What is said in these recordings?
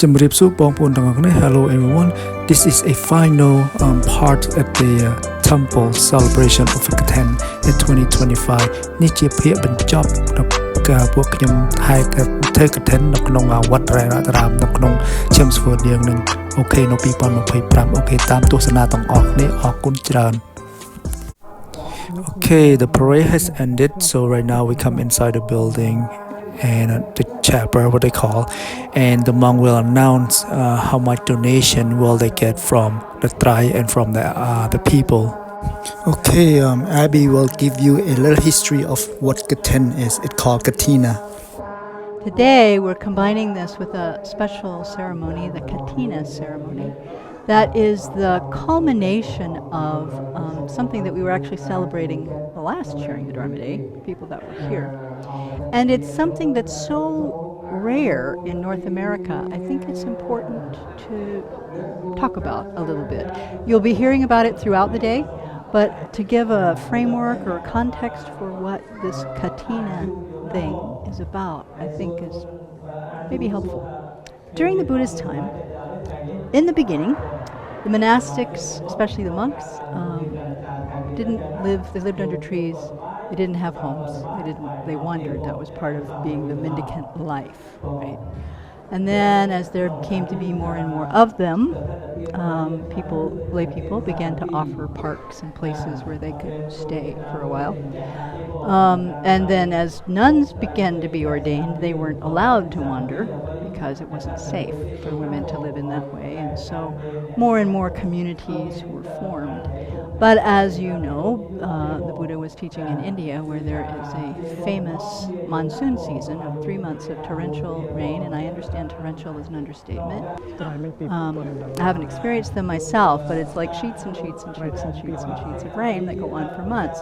Hello everyone. This is a final part of the temple celebration of Kathina in 2025 នេះជាភាគបញ្ចប់នៅពួកខ្ញុំហែកធ្វើ Kathina នៅក្នុងវត្ត Trairatanaram នៅក្នុង Chelmsford យើងនឹងអូខេនៅ2025អូខេតាមទស្សនាទាំងអស់គ្នាអរគុណច្រើន Okay, the parade has ended, so right now we come inside the building and the chapel, what they call, and the monk will announce how much donation will they get from the tribe and from the people. Okay, Abby will give you a little history of what Kathina is. It's called Kathina. Today we're combining this with a special ceremony, the Kathina ceremony. That is the culmination of something that we were actually celebrating the last sharing the Dharma Day, people that were here. And it's something that's so rare in North America. I think it's important to talk about a little bit. You'll be hearing about it throughout the day, but to give a framework or a context for what this Kathina thing is about, I think is maybe helpful. During the Buddha's time, in the beginning, the monastics, especially the monks, they lived under trees, they didn't have homes, they wandered. That was part of being the mendicant life, right? And then as there came to be more and more of them, lay people began to offer parks and places where they could stay for a while. And then as nuns began to be ordained, they weren't allowed to wander because it wasn't safe for women to live in that way. And so more and more communities were formed. But as you know, the Buddha was teaching in India where there is a famous monsoon season of 3 months of torrential rain, and I understand torrential is an understatement. I haven't experienced them myself, but it's like sheets and sheets and sheets and sheets and sheets of rain that go on for months.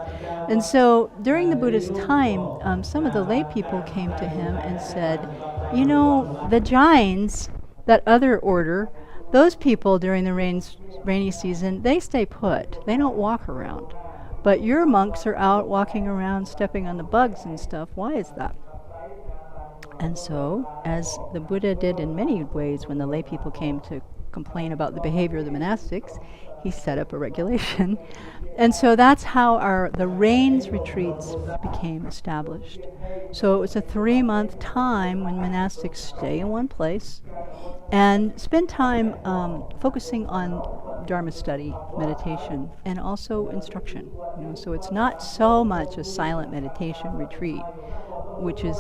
And so during the Buddha's time, some of the lay people came to him and said, you know, the Jains, that other order, those people during the rainy season, they stay put. They don't walk around. But your monks are out walking around, stepping on the bugs and stuff. Why is that? And so, as the Buddha did in many ways when the lay people came to complain about the behavior of the monastics, he set up a regulation. And so that's how the rains retreats became established. So it was a 3-month time when monastics stay in one place and spend time focusing on Dharma study, meditation, and also instruction. So it's not so much a silent meditation retreat, which is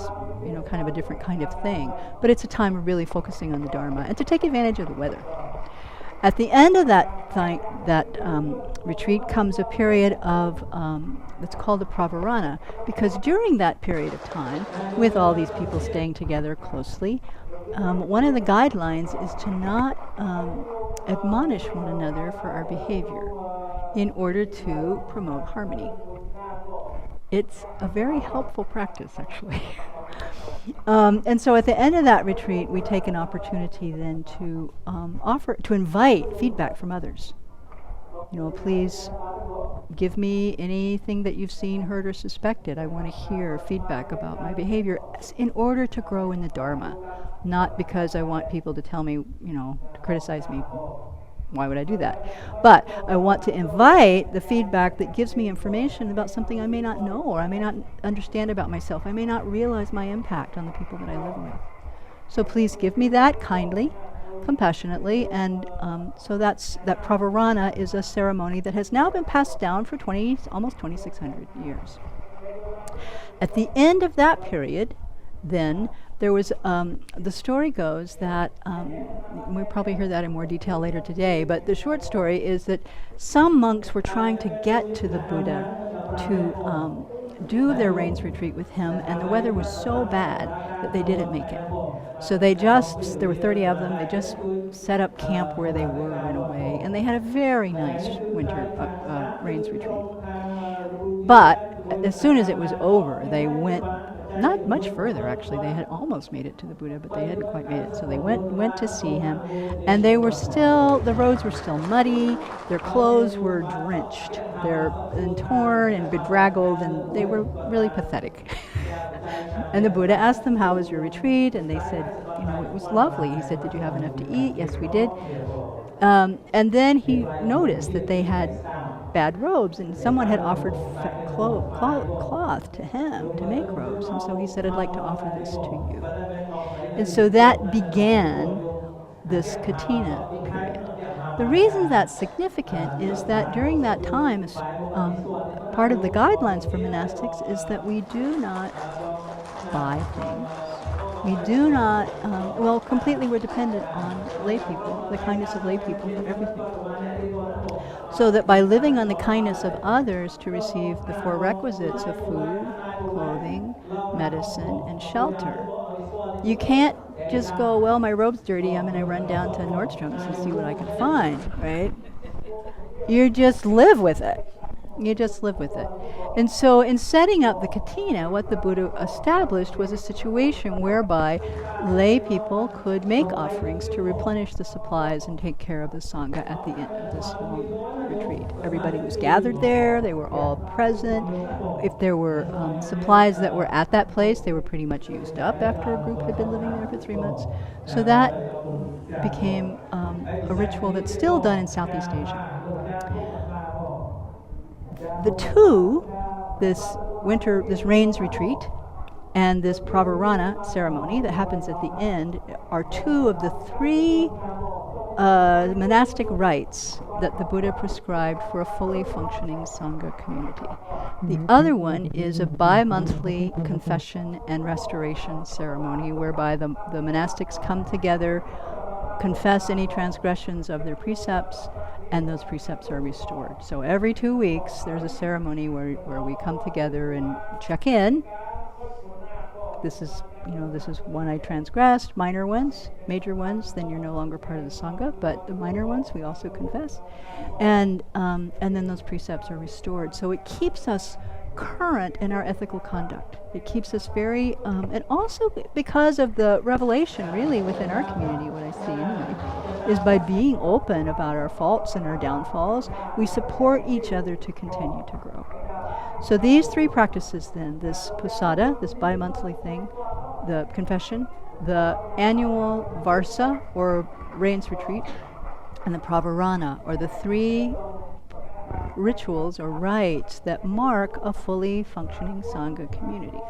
kind of a different kind of thing, but it's a time of really focusing on the Dharma and to take advantage of the weather. At the end of that retreat comes a period of that's called the Pravarana, because during that period of time, with all these people staying together closely, one of the guidelines is to not admonish one another for our behavior in order to promote harmony. It's a very helpful practice, actually. And so at the end of that retreat, we take an opportunity then to invite feedback from others. Please give me anything that you've seen, heard, or suspected. I want to hear feedback about my behavior in order to grow in the Dharma, not because I want people to tell me, to criticize me. Why would I do that? But I want to invite the feedback that gives me information about something I may not know or I may not understand about myself. I may not realize my impact on the people that I live with. So please give me that kindly, compassionately, and so that Pravarana is a ceremony that has now been passed down for almost 2,600 years. At the end of that period, then, there was, the story goes that, we'll probably hear that in more detail later today, but the short story is that some monks were trying to get to the Buddha to do their rains retreat with him, and the weather was so bad that they didn't make it. So there were 30 of them, they just set up camp where they were in a way, and they had a very nice winter rains retreat. But as soon as it was over, they went not much further, actually. They had almost made it to the Buddha, but they hadn't quite made it. So they went to see him, and the roads were still muddy, their clothes were drenched, they're torn and bedraggled, and they were really pathetic. And the Buddha asked them, how was your retreat? And they said, it was lovely. He said, "Did you have enough to eat?" Yes, we did. And then he noticed that they had bad robes, and someone had offered cloth to him to make robes. And so he said, "I'd like to offer this to you." And so that began this Kathina period. The reason that's significant is that during that time, part of the guidelines for monastics is that we do not buy things. We do not, completely we're dependent on lay people, the kindness of lay people for everything. So that by living on the kindness of others to receive the four requisites of food, clothing, medicine, and shelter, you can't just go, well, my robe's dirty, I'm going to run down to Nordstrom's and see what I can find, right? You just live with it. You just live with it. And so in setting up the Kathina, what the Buddha established was a situation whereby lay people could make offerings to replenish the supplies and take care of the Sangha at the end of this long retreat. Everybody was gathered there. They were all present. If there were supplies that were at that place, they were pretty much used up after a group had been living there for 3 months. So that became a ritual that's still done in Southeast Asia. The two, this rains retreat and this Pravarana ceremony that happens at the end, are two of the three monastic rites that the Buddha prescribed for a fully functioning Sangha community. The other one is a bi-monthly confession and restoration ceremony whereby the monastics come together, confess any transgressions of their precepts, and those precepts are restored. So every 2 weeks there's a ceremony where we come together and check in. This is one I transgressed, minor ones, major ones, then you're no longer part of the Sangha, but the minor ones we also confess. And then those precepts are restored. So it keeps us current in our ethical conduct. It keeps us very, and also because of the revelation really within our community, what I see anyway, is by being open about our faults and our downfalls, we support each other to continue to grow. So these three practices then, this Pusada, this bi-monthly thing, the confession, the annual Varsa or rains retreat, and the Pravarana, or the three rituals or rites that mark a fully functioning Sangha community.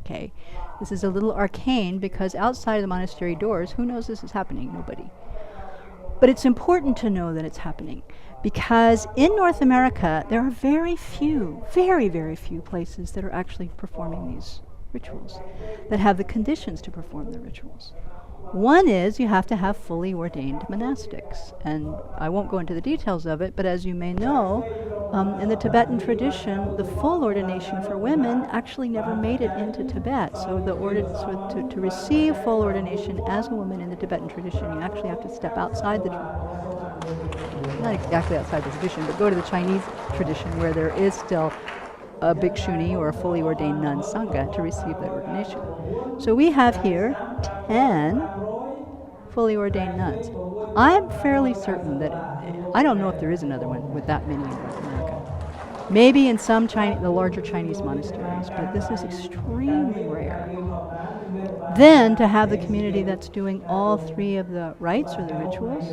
Okay, this is a little arcane because outside of the monastery doors, who knows this is happening? Nobody. But it's important to know that it's happening because in North America, there are very few, very, very few places that are actually performing these rituals, that have the conditions to perform the rituals. One is you have to have fully ordained monastics. And I won't go into the details of it, but as you may know, in the Tibetan tradition, the full ordination for women actually never made it into Tibet. So to receive full ordination as a woman in the Tibetan tradition, you actually have to step outside not exactly outside the tradition, but go to the Chinese tradition where there is still a bhikshuni or a fully ordained nun sangha to receive that ordination. So we have here 10 fully ordained nuns. I'm fairly certain that, I don't know if there is another one with that many in North America. Maybe in some the larger Chinese monasteries, but this is extremely rare. Then to have the community that's doing all three of the rites or the rituals,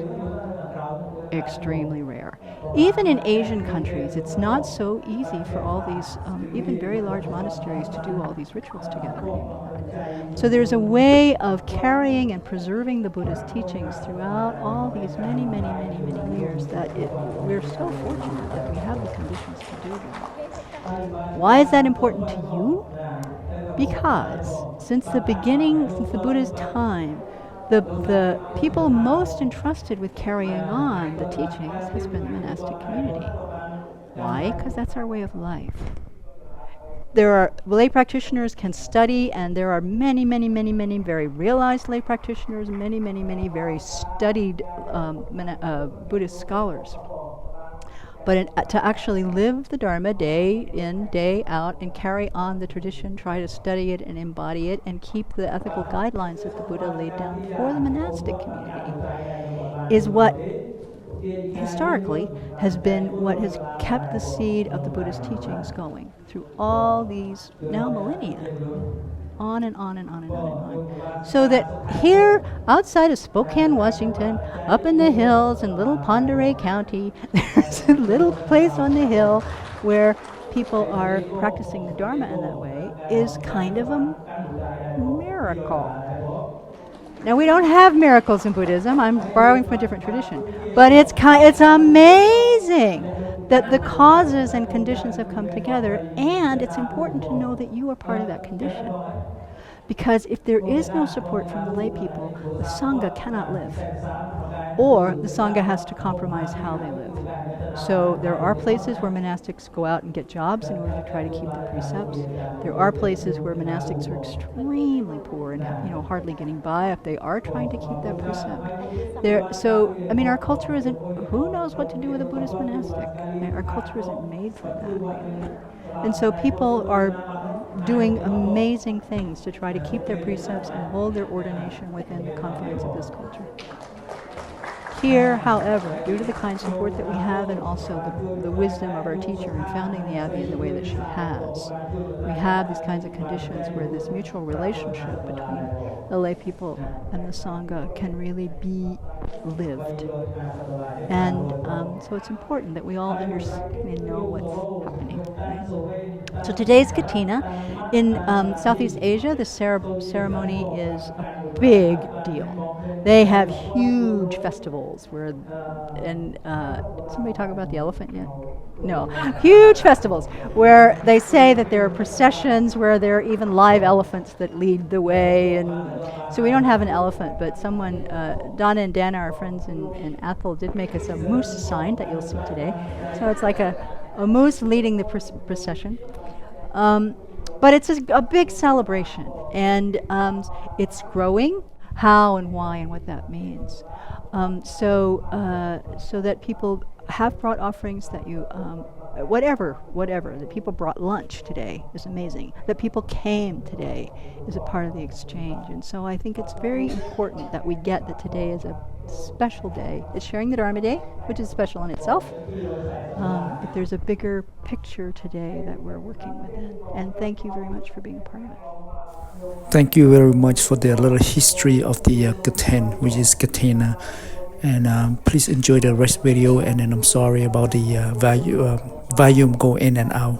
extremely rare. Even in Asian countries, it's not so easy for all these, even very large monasteries, to do all these rituals together anymore. So there's a way of carrying and preserving the Buddha's teachings throughout all these many, many, many, many years that we're so fortunate that we have the conditions to do that. Why is that important to you? Because since the Buddha's time, the people most entrusted with carrying on the teachings has been the monastic community. Why? Because that's our way of life. Lay practitioners can study, and there are many, many, many, many very realized lay practitioners, many, many, many very studied Buddhist scholars. But to actually live the Dharma day in, day out, and carry on the tradition, try to study it and embody it, and keep the ethical guidelines that the Buddha laid down for the monastic community, is what historically has been what has kept the seed of the Buddha's teachings going through all these now millennia. on and on and on and on and on. So that here, outside of Spokane, Washington, up in the hills in little Ponderay County, there's a little place on the hill where people are practicing the Dharma in that way is kind of a miracle. Now, we don't have miracles in Buddhism. I'm borrowing from a different tradition. But it's amazing that the causes and conditions have come together, and it's important to know that you are part of that condition. Because if there is no support from the lay people, the Sangha cannot live. Or the Sangha has to compromise how they live. So there are places where monastics go out and get jobs in order to try to keep the precepts. There are places where monastics are extremely poor and hardly getting by if they are trying to keep that precept. Our culture isn't, who knows what to do with a Buddhist monastic? Our culture isn't made for that, really. And so people are doing amazing things to try to keep their precepts and hold their ordination within the confines of this culture. Here, however, due to the kind support that we have and also the wisdom of our teacher in founding the Abbey in the way that she has, we have these kinds of conditions where this mutual relationship between the lay people and the Sangha can really be lived. And so it's important that we all understand and know what's happening. Right? So today's Kathina. In Southeast Asia, the ceremony is a big deal. They have huge festivals where, and did somebody talk about the elephant yet? No. Huge festivals where they say that there are processions where there are even live elephants that lead the way. And so we don't have an elephant, but someone, Donna and Dana, our friends in Athol, did make us a moose sign that you'll see today. So it's like a moose leading the procession. But it's a big celebration, and it's growing. How and why and what that means. So that people have brought offerings, that you, whatever, that people brought lunch today is amazing. That people came today is a part of the exchange. And so I think it's very important that we get that today is a special day. It's sharing the Dharma Day, which is special in itself. But there's a bigger picture today that we're working within. And thank you very much for being a part of it. Thank you very much for the little history of the Kathina, which is Kathina. And please enjoy the rest video. And then I'm sorry about the volume go in and out.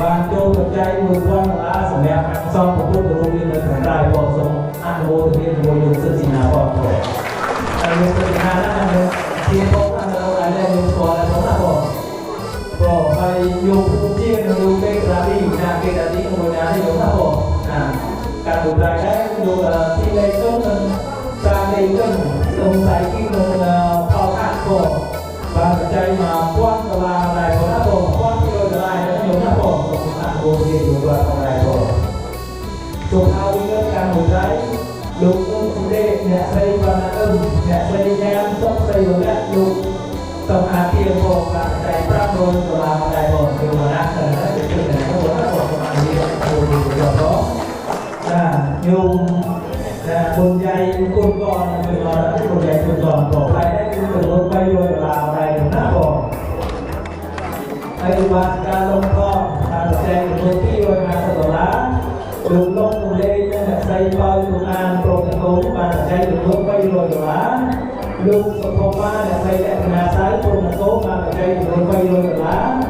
Ban châu tập trai mười quan lá sầm mẹ xong một chút rồi đi lên thành đại bỏ xuống ăn vô thì đi vô dùng sự gì nào bỏ rồi ăn vô sự gì nào đó ăn vô thì không ăn đâu ăn lên dùng bỏ là không ăn bỏ phải dùng chia nó dùng cái ra đi ngồi nhà đi đúng không bỏ cả đủ lại đấy dù là khi đây sớm hơn ra đây sớm tại khi nó khó khăn bỏ và tập trai mà quan là đại bỏ nó bỏ rồi lại nó dùng nó bỏ vô thì dùng vào trong này rồi chụp ao đi lên càng một cái lục chủ đề nhà xây và nhà xây nhà sốc xây rồi đấy lục tổng hạt tiền bộ và chạy ra rồi là đại bộ đều mà đang cần đấy để chuyện này nó muốn bắt đầu mà đi rồi thì được đó nhung buồn dây côn con người mà buồn dây côn con bỏ lại đấy cứ đừng quay rồi là này đừng nát bỏ ai qua ca lông con chạy một khi rồi mà sợ lá đường lông lên xây bao công an rồi thành phố và chạy đường lông quay rồi lá đường sông phong ba là xây lại nhà sái rồi thành phố mà chạy đường lông quay rồi lá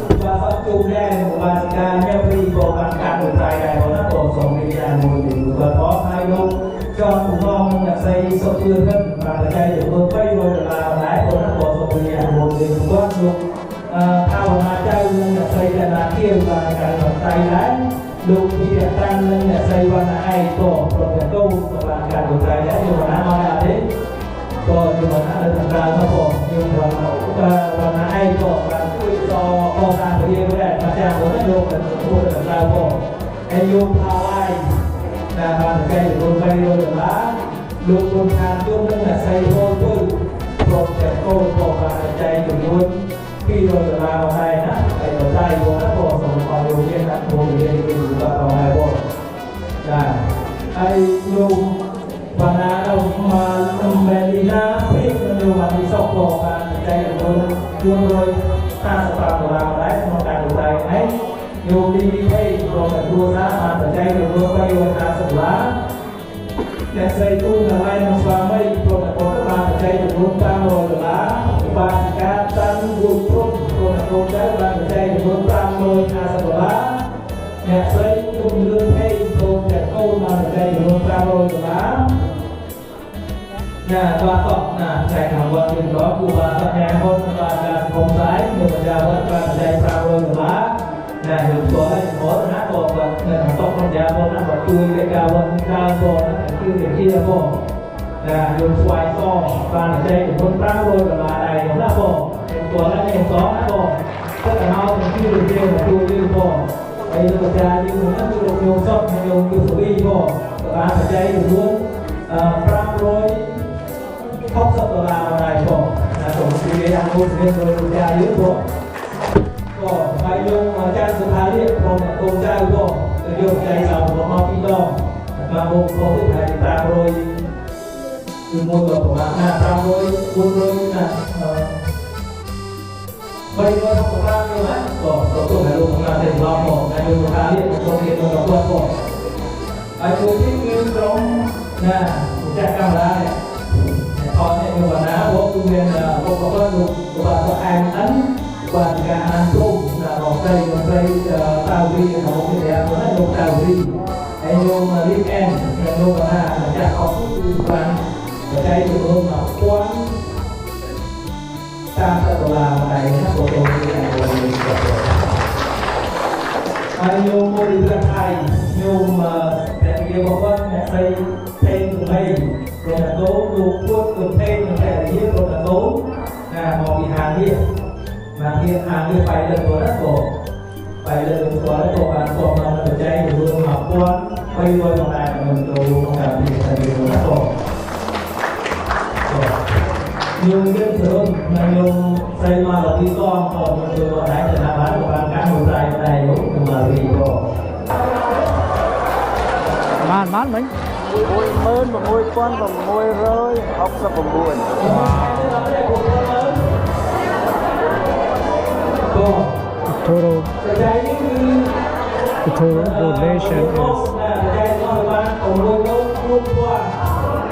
và phát chung đen và ca nhau đi bộ bằng cả một tài đại của nó tổ sống đi ra ngồi thì và có hai lông cho một con là xây sông tươi hơn và chạy đường lông quay rồi là lái của nó tổ sống đi ra ngồi thì có luôn thao mà chơi là xây là kia và cả một tay lái lúc khi tăng lên là xây vào là ai tổ rồi là câu và cả một tay lái nhưng mà nó nói là thế rồi nhưng mà nó được thành ra nó khổ nhưng mà và là ai tổ và tôi cho con ra với yêu đấy mà chàng muốn nó được là tôi được ra khổ em yêu thao ai là và cây được luôn cây luôn được lá lúc luôn than chung là xây thôi tôi rồi là câu tổ và chạy được luôn khi rồi là vào này á phải ở tay của các bộ sống vào điều kiện đặt bộ điều kiện của vào hai bộ ai dùng và là đâu mà $455ដែរក្នុងការទូទៅឯងយោម DVP ក្រុមអ្នកគ្រួសារបានបច្ច័យចំនួន$350អ្នកស្រីទូនៅឯនឹងស្វាមីក្រុមអ្នកបងបានបច្ច័យចំនួន$500បានការតាំងរួចគ្រប់ក្រុមអ្នកបងដែរបានបច្ច័យចំនួន$550អ្នកស្រីគុំលឿនភ័យក្រុមអ្នកកូនបានបច្ច័យចំនួន$500ណាបាទតោះណាចែកខាងវត្តយើងក៏គូបាទញ៉ាំហូបបាទការសង្គមស្អែកនៅបញ្ជាវត្តបានចែក$500ណាយើងស្គាល់ហើយបងណាបងបាទនៅតោះបញ្ជាវត្តណាបាទជួយលេខការវត្តការបងគឺជាបងណាយើងស្វែងសងបានចែកចំនួន$500ដែរណាបងយើងស្គាល់ហើយយើងសងណាបងទឹកកណ្ដោទាំងជាជួយយើងបងហើយលោកអាចារ្យយើងនឹងគឺលោកញោមសុខហើយញោមគឺសុវីបងបានចែកចំនួន$560ដែរបងណាសូមជម្រាបអនុញ្ញាតលោកអាចារ្យយើងបងហើយយើងអាចារ្យសុខានេះក្រុមអ្នកកូនចៅបងទៅយកចែកដល់របស់ពីរដងតាមមុខបងទីហើយ500គឺមួយក៏ប្រហែលណា500 400ណា365ទេណាបងទៅទៅលោកខាងតែឡងបងហើយលោកខាងនេះខ្ញុំនិយាយទៅគាត់បងហើយពួកនេះគឺក្រុមណាចាក់កាមេរ៉ានេះអត់នេះមានបណ្ណាបងគឺមានបងប្អូនលោកបាទទៅអានអិនបាទការអានព្រមណាបងស្រីតាវីរបស់ខ្ញុំនេះលោកតាវីហើយលោករីកអែនលោកថាចាក់អស់គឺបានបច្ច័យចំនួន$1030ដែរណាបងប្អូនហើយញោមមួយរៀបថៃញោមតែគេบอกว่าអ្នកស្រីเพลงថ្មីក្រុមតោលោកពួតគឺเพลงតែរៀបក្រុមតោណាមកពីហាងនេះមកពីហាងនេះไปលើទៅណាបងไปលើទៅគាត់ទៅបានគាត់មកបច្ច័យចំនួន$1300ដែរមិនទៅក្នុងការពិសេសទេណាបងញោមយើងសរុបនៅញោមស្រីមកទីតងផងទៅដែរទៅណាបានការមួយដែរញោមមករីបងបានមិញThe total donation is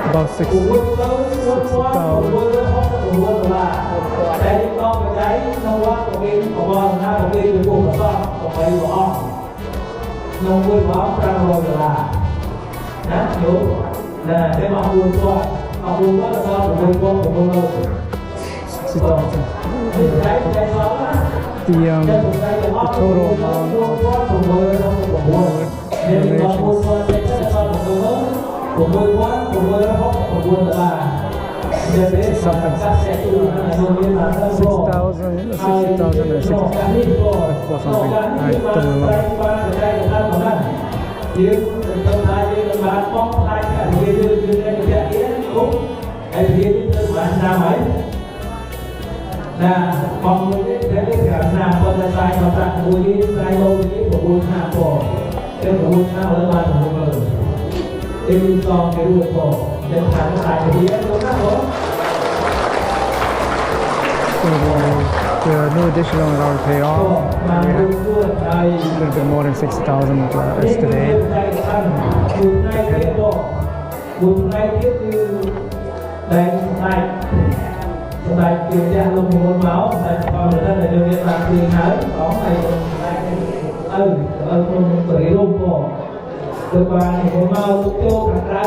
about $60,000. The total amount of the new additional amount to pay off. We have a little bit more than $60,000 yesterday. Cơ quan thì cũng mau cho thằng ra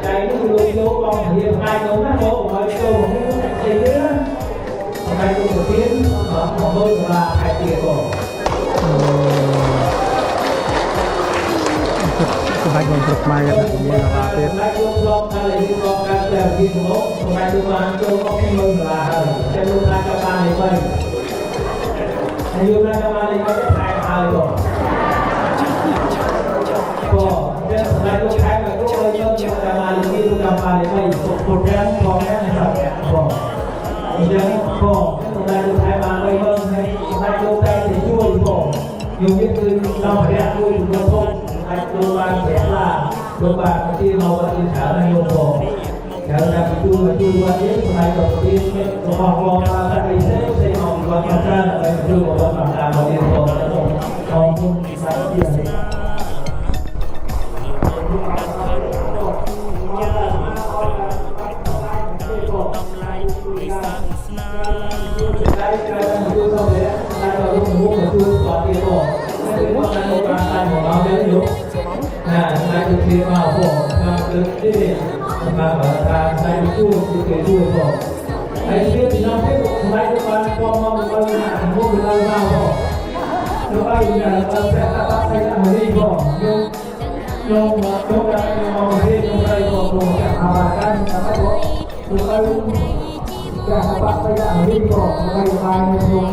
cái nó luôn vô con hiện hai nó bộ mà cho một cái gì nữa hai con một tiếng mà hơn là 2 tiền rồi Baik untuk Maya dan Mia Rapid. Baik untuk kali ini con cái là gì nó mai tôi mang cho con cái mừng là cái lúc ra các bạn này vậy hay lúc ra các bạn này có cái hai rồi lại lúc hai người có hơi hơn cả mà khi tôi gặp bà để mày một răng còn cái này là còn răng còn lại lúc hai bà mày hơn hay lại lúc tay thì chui còn nhiều cái từ đâu phải ra chui được không lại lúc bà sẽ là lúc bà khi màu bà đi thả này luôn còn thả ra bị chui qua tiếp lại đầu tiên một vòng vòng là tại vì sẽ màu ว่าพระเจ้าไปดูว่าทำตามเราเรียนตัวจะต้องมองมุ่งสายเดียวกันนายจะเทียบมาพวกมาเกิดที่มาประทานนายผู้ที่เกิดด้วยพวกไอ้เรื่องที่น้องให้นายทุกวันพอมาเป็นหน้าพวกเราเล่าพวกแล้วไปเนี่ยเราแปลตาใส่อเมริกาโยมมาโยมอะไรมาประเทศโยมอะไรพวกโยมจะหาการทำให้พวกเราจะหาปัจจัยอเมริกาอะไรไปโยม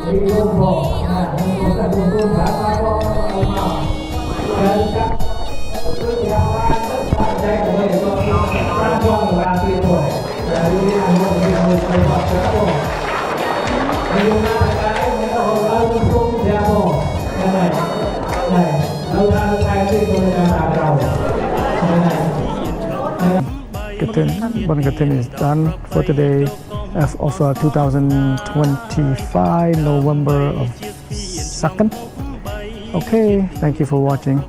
ไม่โยมพวกนะโยมจะโยมหาไปพวกเรามาแล้วก็เรื่องยาวใจของเราก็สร้างความรักที่ตัวแต่ดูที่อันนี้เราไปบอกกันแล้วในยุคนั้นการที่เราต้องยาวยังไงเราทำใครที่ตัวจะตามเรายังไง Kathina is done for today of 2025 November of 2nd. Okay, thank you for watching.